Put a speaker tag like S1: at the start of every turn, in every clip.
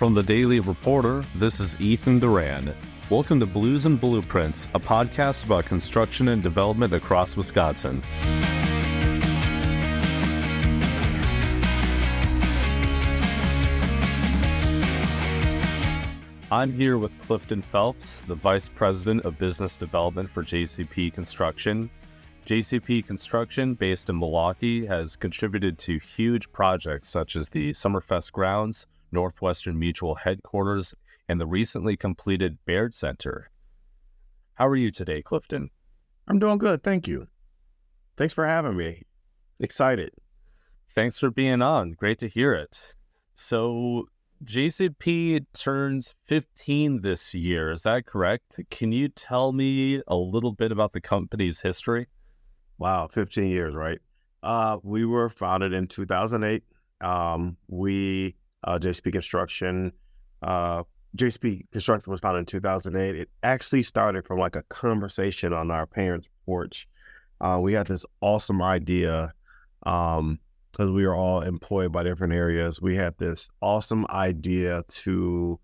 S1: From the Daily Reporter, this is Ethan Duran. Welcome to Blues and Blueprints, a podcast about construction and development across Wisconsin. I'm here with Clifton Phelps, the Vice President of Business Development for JCP Construction. JCP Construction, based in Milwaukee, has contributed to huge projects such as the Summerfest grounds, Northwestern Mutual headquarters, and the recently completed Baird Center. How are you today, Clifton?
S2: I'm doing good, thank you. Thanks for having me. Excited.
S1: Thanks for being on. Great to hear it. So, JCP turns 15 this year, is that correct? Can you tell me a little bit about the company's history?
S2: Wow, 15 years, right? We were founded in 2008. JCP Construction was founded in 2008. It actually started from like a conversation on our parents' porch. We had this awesome idea because we were all employed by different areas. We had this awesome idea to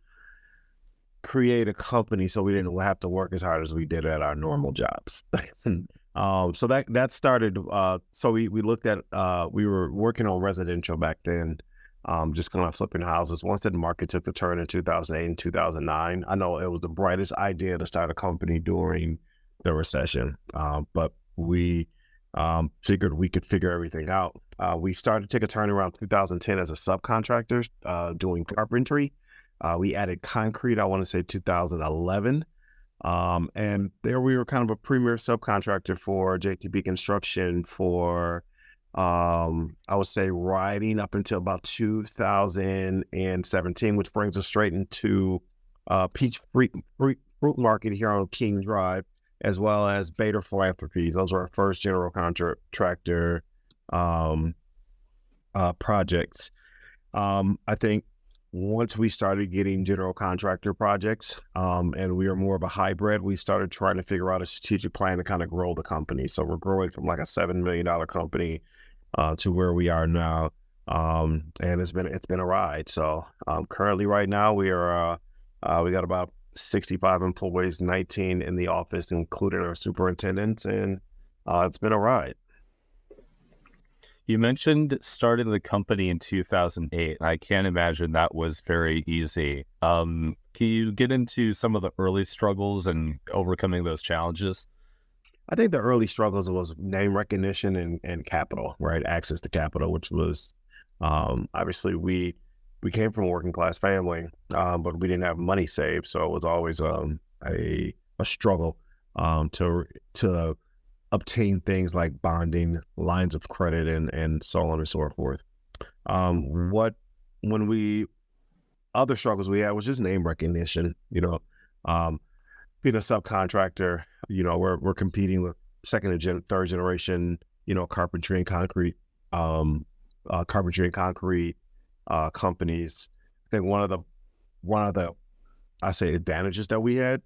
S2: create a company so we didn't have to work as hard as we did at our normal jobs. So that started. So we looked at. We were working on residential back then. Just kind of flipping houses. Once the market took the turn in 2008 and 2009, I know it was the brightest idea to start a company during the recession, but we figured we could figure everything out. We started to take a turn around 2010 as a subcontractor doing carpentry. We added concrete, I want to say 2011. And there we were kind of a premier subcontractor for JCP Construction for I would say riding up until about 2017, which brings us straight into Peach Fruit Market here on King Drive, as well as Bader Philanthropies. Those are our first general contractor projects. I think once we started getting general contractor projects and we are more of a hybrid, we started trying to figure out a strategic plan to kind of grow the company. So we're growing from like a $7 million company to where we are now, and it's been a ride. So currently, right now, we got about 65 employees, 19 in the office, including our superintendents, and it's been a ride.
S1: You mentioned starting the company in 2008. I can't imagine that was very easy. Can you get into some of the early struggles and overcoming those challenges?
S2: I think the early struggles was name recognition and capital, right? Access to capital, which was obviously we came from a working class family, but we didn't have money saved, so it was always a struggle to obtain things like bonding, lines of credit, and so on and so forth. Other struggles we had was just name recognition. Being a subcontractor, we're competing with second and third generation, carpentry and concrete companies. I think one of the I say advantages that we had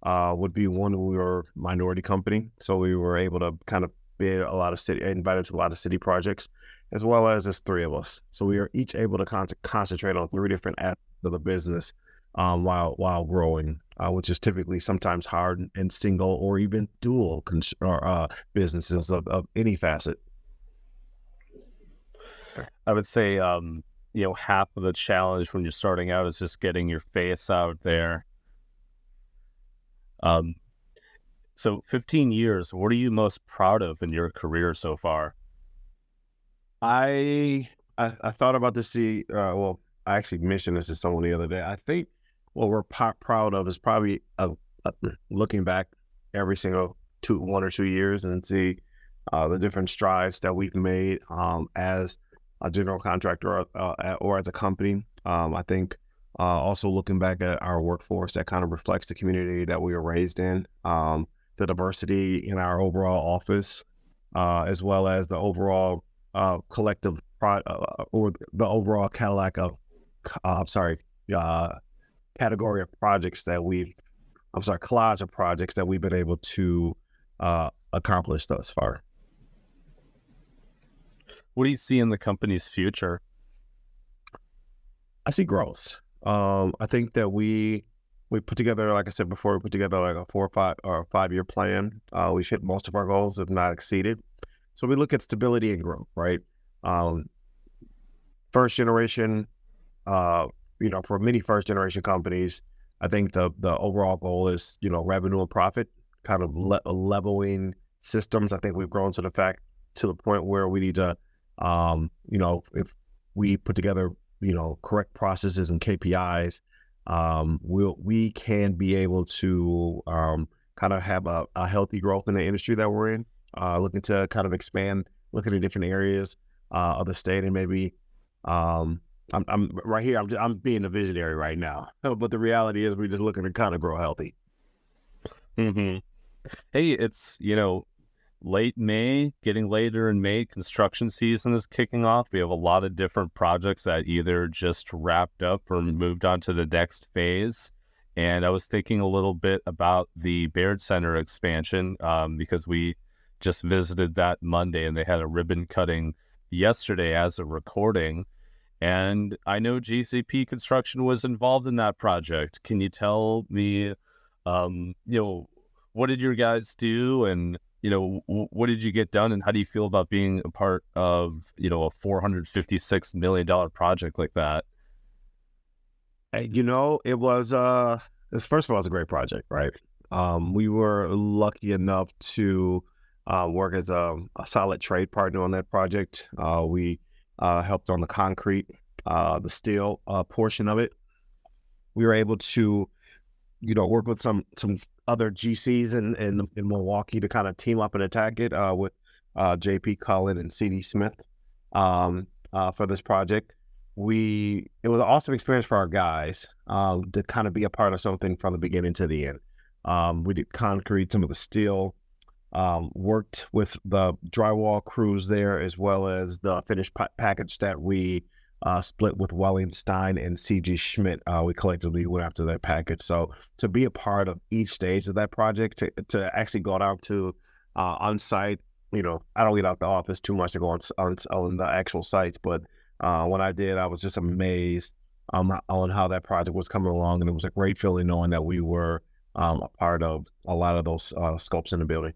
S2: would be one, we were a minority company, so we were able to kind of bid invited to a lot of city projects, as well as there's three of us, so we are each able to concentrate on three different aspects of the business while growing, which is typically sometimes hard in single or even dual businesses of any facet.
S1: I would say, half of the challenge when you're starting out is just getting your face out there. So 15 years, what are you most proud of in your career so far?
S2: I thought about this. I actually mentioned this to someone the other day. I think what we're proud of is probably looking back every single 1 or 2 years and see the different strides that we've made as a general contractor or as a company. I think also looking back at our workforce, that kind of reflects the community that we were raised in, the diversity in our overall office, as well as the overall collective or the overall Cadillac of category of projects that collage of projects that we've been able to accomplish thus far.
S1: What do you see in the company's future?
S2: I see growth. I think that we put together, like I said before, we put together like a 4 or 5 year plan. We've hit most of our goals, if not exceeded. So we look at stability and growth, right? Um, First generation, uh, for many first generation companies, I think the overall goal is, revenue and profit, kind of leveling systems. I think we've grown to the point where we need to, if we put together, correct processes and KPIs, we can be able to kind of have a healthy growth in the industry that we're in. Looking to kind of expand, looking at different areas of the state, and maybe I'm right here. I'm being a visionary right now, but the reality is we're just looking to kind of grow healthy.
S1: Hmm. Hey, it's, late May, getting later in May, construction season is kicking off. We have a lot of different projects that either just wrapped up or moved on to the next phase. And I was thinking a little bit about the Baird Center expansion because we just visited that Monday and they had a ribbon cutting yesterday as a recording. And I know JCP Construction was involved in that project. Can you tell me, what did your guys do, and what did you get done, and how do you feel about being a part of a $456 million project like that?
S2: It was first of all, it's a great project, right? We were lucky enough to work as a solid trade partner on that project. We helped on the concrete, the steel portion of it. We were able to, work with some other GCs in Milwaukee to kind of team up and attack it with JP Cullen and CD Smith for this project. It was an awesome experience for our guys to kind of be a part of something from the beginning to the end. We did concrete, some of the steel, worked with the drywall crews there, as well as the finished package that we split with Welling-Stein and CG Schmidt. We collectively went after that package. So to be a part of each stage of that project, to actually go down to on site, I don't get out the office too much to go on the actual sites, but when I did, I was just amazed on how that project was coming along, and it was a great feeling knowing that we were a part of a lot of those scopes in the building.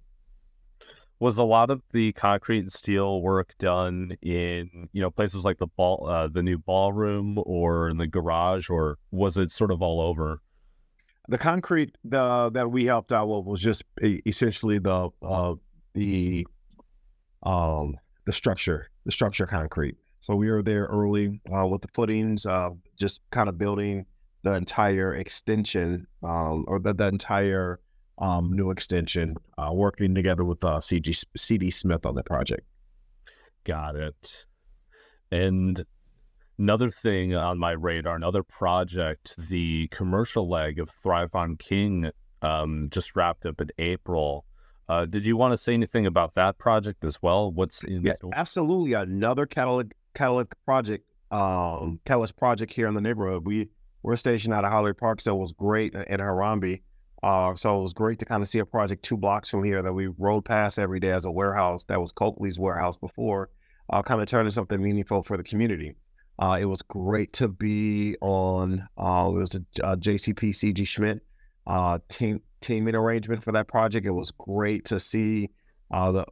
S1: Was a lot of the concrete and steel work done in places like the new ballroom or in the garage, or was it sort of all over?
S2: The concrete that we helped out with was just essentially the structure concrete. So we were there early with the footings, just kind of building the entire extension or the entire new extension, working together with CD Smith on the project.
S1: Got it. And another thing on my radar, another project, the commercial leg of Thrive on King just wrapped up in April. Did you want to say anything about that project as well? What's in
S2: Yeah, absolutely. Another catalyst project, catalyst project here in the neighborhood. We're stationed out of Hollywood Park, so it was great in Harambe. So it was great to kind of see a project 2 blocks from here that we rode past every day as a warehouse that was Coakley's warehouse before, kind of turning something meaningful for the community. It was great to be on, it was a JCP CG Schmidt teaming arrangement for that project. It was great to see the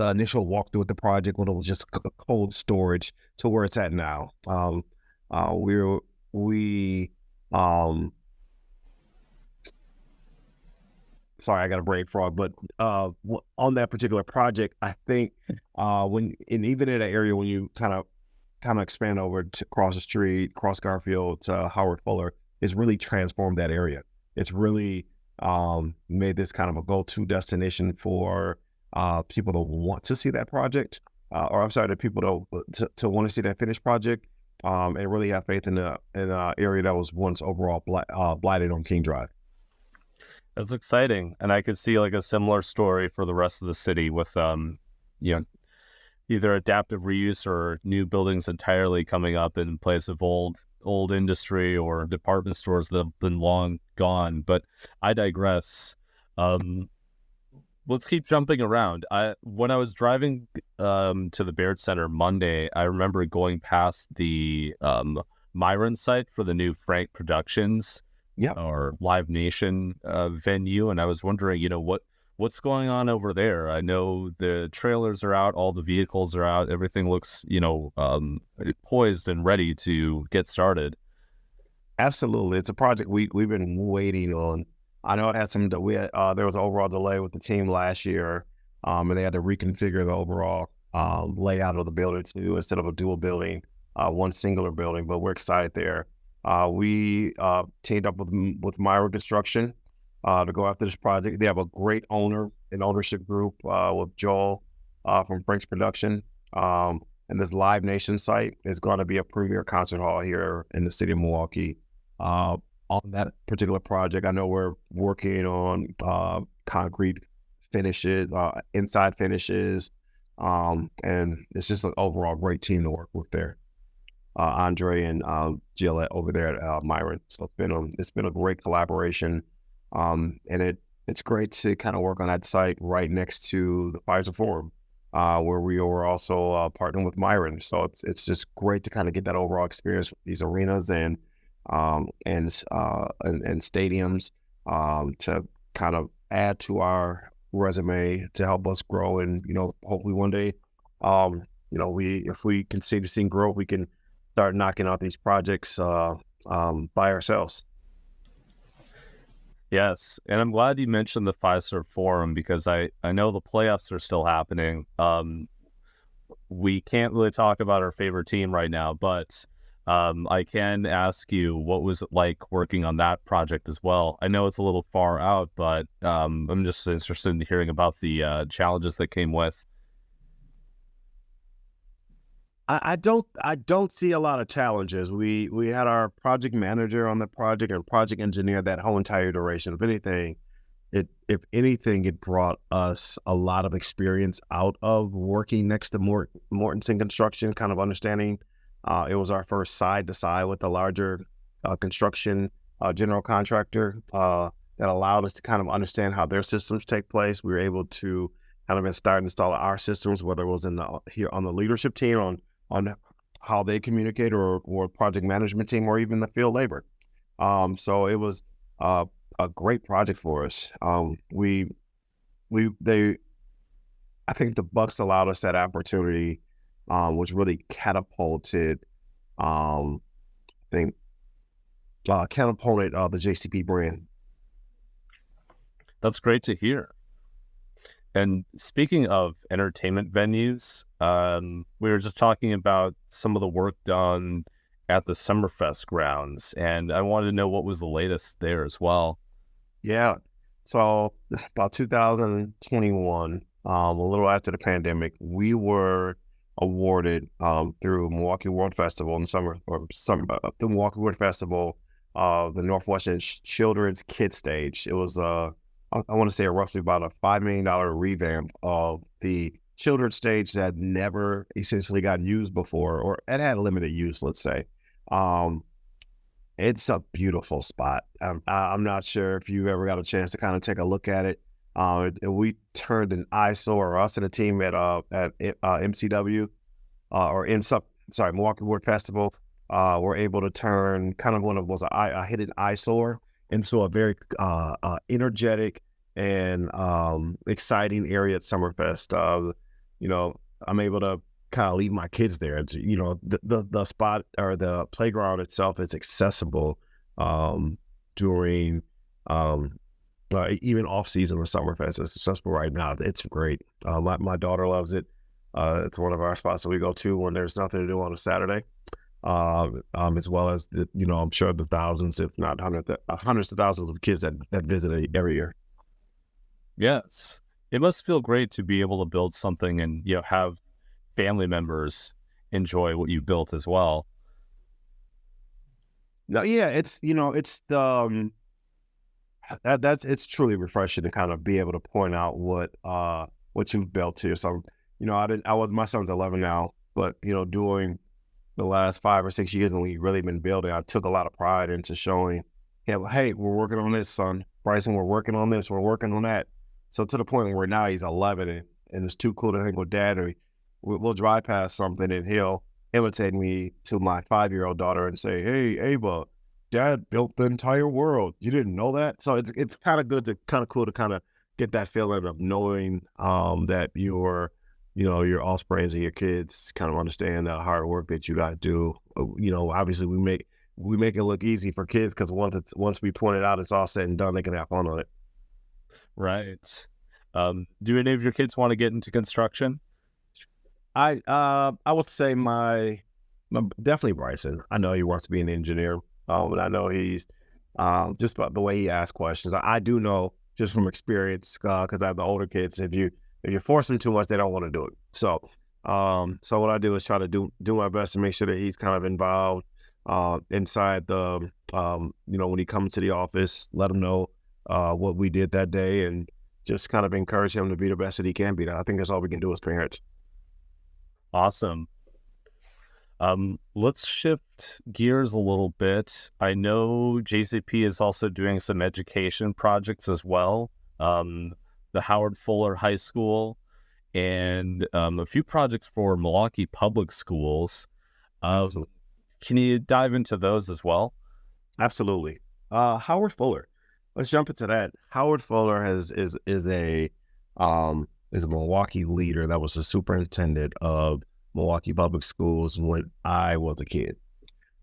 S2: initial walkthrough with the project when it was just cold storage to where it's at now. Sorry, I got a brain frog, but on that particular project, I think even in an area when you kind of expand over to across the street, cross Garfield to Howard Fuller, it's really transformed that area. It's really made this kind of a go-to destination for people to want to see that project, or I'm sorry, the people to want to see that finished project, and really have faith in an area that was once overall blighted on King Drive.
S1: That's exciting, and I could see like a similar story for the rest of the city with either adaptive reuse or new buildings entirely coming up in place of old industry or department stores that have been long gone. But I digress. Let's keep jumping around. When I was driving to the Baird Center Monday, I remember going past the Myron site for the new Frank Productions or Live Nation venue, and I was wondering, what's going on over there. I know the trailers are out, all the vehicles are out, everything looks, poised and ready to get started.
S2: Absolutely. It's a project we've been waiting on. I know it had there was an overall delay with the team last year, and they had to reconfigure the overall layout of the building to, instead of a dual building, one singular building, but we're excited there. We teamed up with Myra Construction to go after this project. They have a great ownership group with Joel from Frank's Production. And this Live Nation site is going to be a premier concert hall here in the city of Milwaukee. On that particular project, I know we're working on concrete finishes, inside finishes, and it's just an overall great team to work with there. Andre and Gillette over there at Myron. So it's been a great collaboration, and it's great to kind of work on that site right next to the Fiserv Forum, where we were also partnering with Myron. So it's just great to kind of get that overall experience with these arenas and stadiums to kind of add to our resume to help us grow. And hopefully one day, if we continue to see growth, we can start knocking out these projects by ourselves.
S1: Yes, and I'm glad you mentioned the Fiserv Forum because I know the playoffs are still happening. We can't really talk about our favorite team right now, but I can ask you, what was it like working on that project as well? I know it's a little far out, but I'm just interested in hearing about the challenges that came with.
S2: I don't see a lot of challenges. We had our project manager on the project and project engineer that whole entire duration. If anything, it brought us a lot of experience out of working next to Mortensen Construction, kind of understanding. It was our first side to side with a larger construction general contractor that allowed us to kind of understand how their systems take place. We were able to kind of start install our systems, whether it was here on the leadership team on how they communicate or project management team or even the field labor. So it was a great project for us. I think the Bucks allowed us that opportunity, which really catapulted the JCP brand.
S1: That's great to hear. And speaking of entertainment venues, we were just talking about some of the work done at the Summerfest grounds, and I wanted to know what was the latest there as well.
S2: Yeah. So about 2021, a little after the pandemic, we were awarded through Milwaukee World Festival in the Milwaukee World Festival, the Northwestern Children's Kids Stage. It was I want to say roughly about a $5 million revamp of the children's stage that never essentially got used before, or it had limited use, let's say. It's a beautiful spot. I'm not sure if you ever got a chance to kind of take a look at it. We turned an eyesore, us and a team at MCW Milwaukee World Festival. Were able to turn kind of what was a hidden eyesore into a very energetic and exciting area at Summerfest. I'm able to kind of leave my kids there. It's, the spot or the playground itself is accessible during even off season with Summerfest. It's accessible right now. It's great. My daughter loves it. It's one of our spots that we go to when there's nothing to do on a Saturday. As well as I'm sure the thousands, if not hundreds of thousands of kids that visit it every year.
S1: Yes, it must feel great to be able to build something and have family members enjoy what you built as well.
S2: No, yeah, it's it's the it's truly refreshing to kind of be able to point out what you've built here. So my son's 11 now, but doing the last 5 or 6 years when we've really been building, I took a lot of pride into showing him, hey, we're working on this, son. Bryson, we're working on this, we're working on that. So to the point where now he's 11 and it's too cool to hang with dad, or we'll drive past something and he'll imitate me to my 5-year-old daughter and say, "Hey, Ava, Dad built the entire world. You didn't know that?" So it's kind of good to kind of cool to kind of get that feeling of knowing that your offsprings and your kids kind of understand the hard work that you guys do. Obviously we make it look easy for kids because once we point it out, it's all said and done. They can have fun on it.
S1: Right. Do any of your kids want to get into construction?
S2: I would say my definitely Bryson. I know he wants to be an engineer. And I know he's just about the way he asks questions. I do know just from experience because I have the older kids. If you force them too much, they don't want to do it. So what I do is try to do my best to make sure that he's kind of involved inside the when he comes to the office, let him know what we did that day and just kind of encourage him to be the best that he can be. I think that's all we can do as parents.
S1: Awesome. Let's shift gears a little bit. I know JCP is also doing some education projects as well. The Howard Fuller High School and a few projects for Milwaukee public schools. Can you dive into those as well?
S2: Absolutely. Howard Fuller. Let's jump into that. Howard Fuller is a Milwaukee leader that was the superintendent of Milwaukee public schools when I was a kid.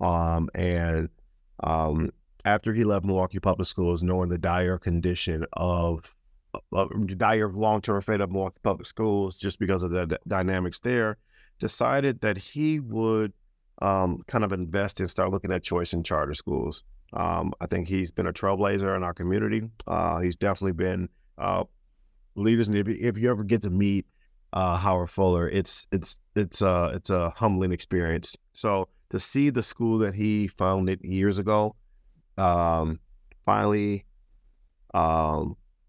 S2: And after he left Milwaukee public schools, knowing the dire condition of dire long-term fate of Milwaukee public schools, just because of the dynamics there, decided that he would kind of invest and start looking at choice in charter schools. I think he's been a trailblazer in our community. He's definitely been leaders. And if you ever get to meet Howard Fuller, it's a humbling experience. So to see the school that he founded years ago, finally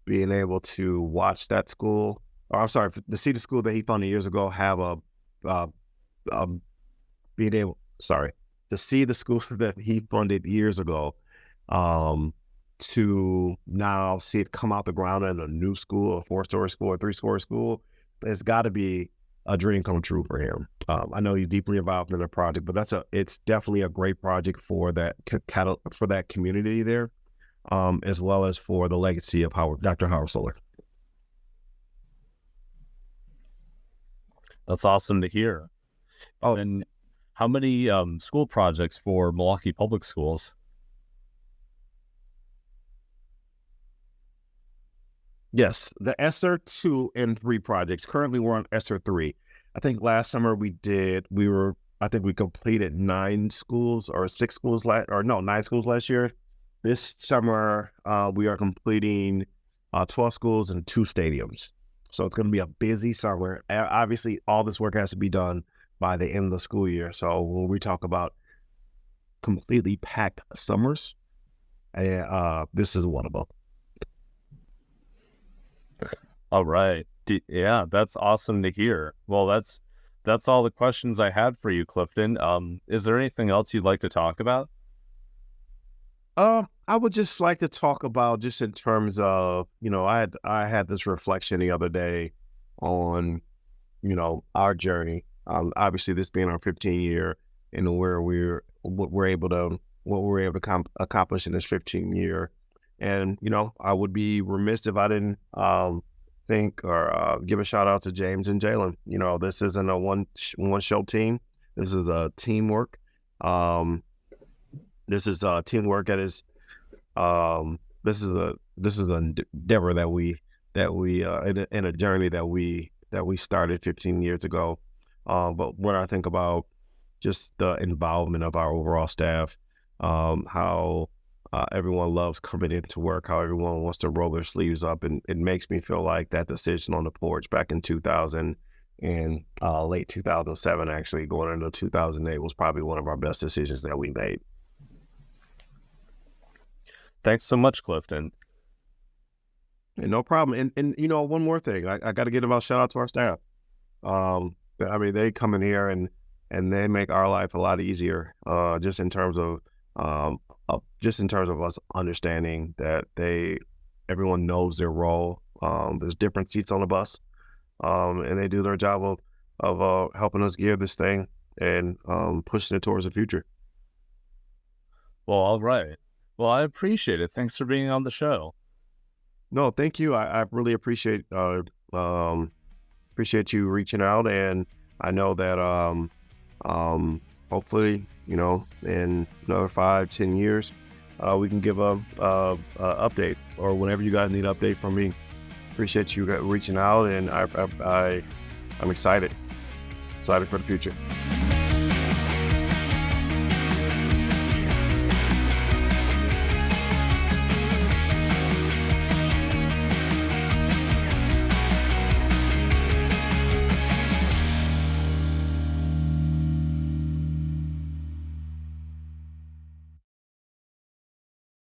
S2: being able to watch that school, or I'm sorry, to see the school that he founded years ago have to see the school that he funded years ago, to now see it come out the ground in a new school, a 4-story school, a 3-story school, it's got to be a dream come true for him. I know he's deeply involved in the project, but it's definitely a great project for that community there, as well as for the legacy of Dr. Howard Fuller.
S1: That's awesome to hear.
S2: Oh,
S1: and how many school projects for Milwaukee public schools?
S2: Yes, the ESSER 2 and 3 projects. Currently, we're on ESSER 3. I think last summer we completed 9 schools or 6 schools 9 schools last year. This summer, we are completing 12 schools and 2 stadiums. So it's going to be a busy summer. Obviously, all this work has to be done by the end of the school year. So when we talk about completely packed summers, this is one of them.
S1: All right. Yeah, that's awesome to hear. Well, that's all the questions I had for you, Clifton. Is there anything else you'd like to talk about?
S2: I would just like to talk about just in terms of, I had this reflection the other day on, our journey. Obviously this being our 15-year and what we're able to accomplish in this 15-year. And, I would be remiss if I didn't think or give a shout out to James and Jalen. This isn't a one show team. This is a teamwork. This is a teamwork that is this is an endeavor that we in a journey that we started 15 years ago. But when I think about just the involvement of our overall staff, how everyone loves coming into work, how everyone wants to roll their sleeves up, and it makes me feel like that decision on the porch back in 2000 and late 2007, actually going into 2008, was probably one of our best decisions that we made.
S1: Thanks so much, Clifton.
S2: No problem. And one more thing, I got to give a shout out to our staff. They come in here and they make our life a lot easier, just in terms of us understanding that everyone knows their role. There's different seats on the bus, and they do their job of helping us gear this thing and pushing it towards the future.
S1: Well, all right. Well, I appreciate it. Thanks for being on the show.
S2: No, thank you. I really appreciate you reaching out, and I know that hopefully, in another 5-10 years, we can give a update, or whenever you guys need an update from me. Appreciate you reaching out, and I'm excited for the future.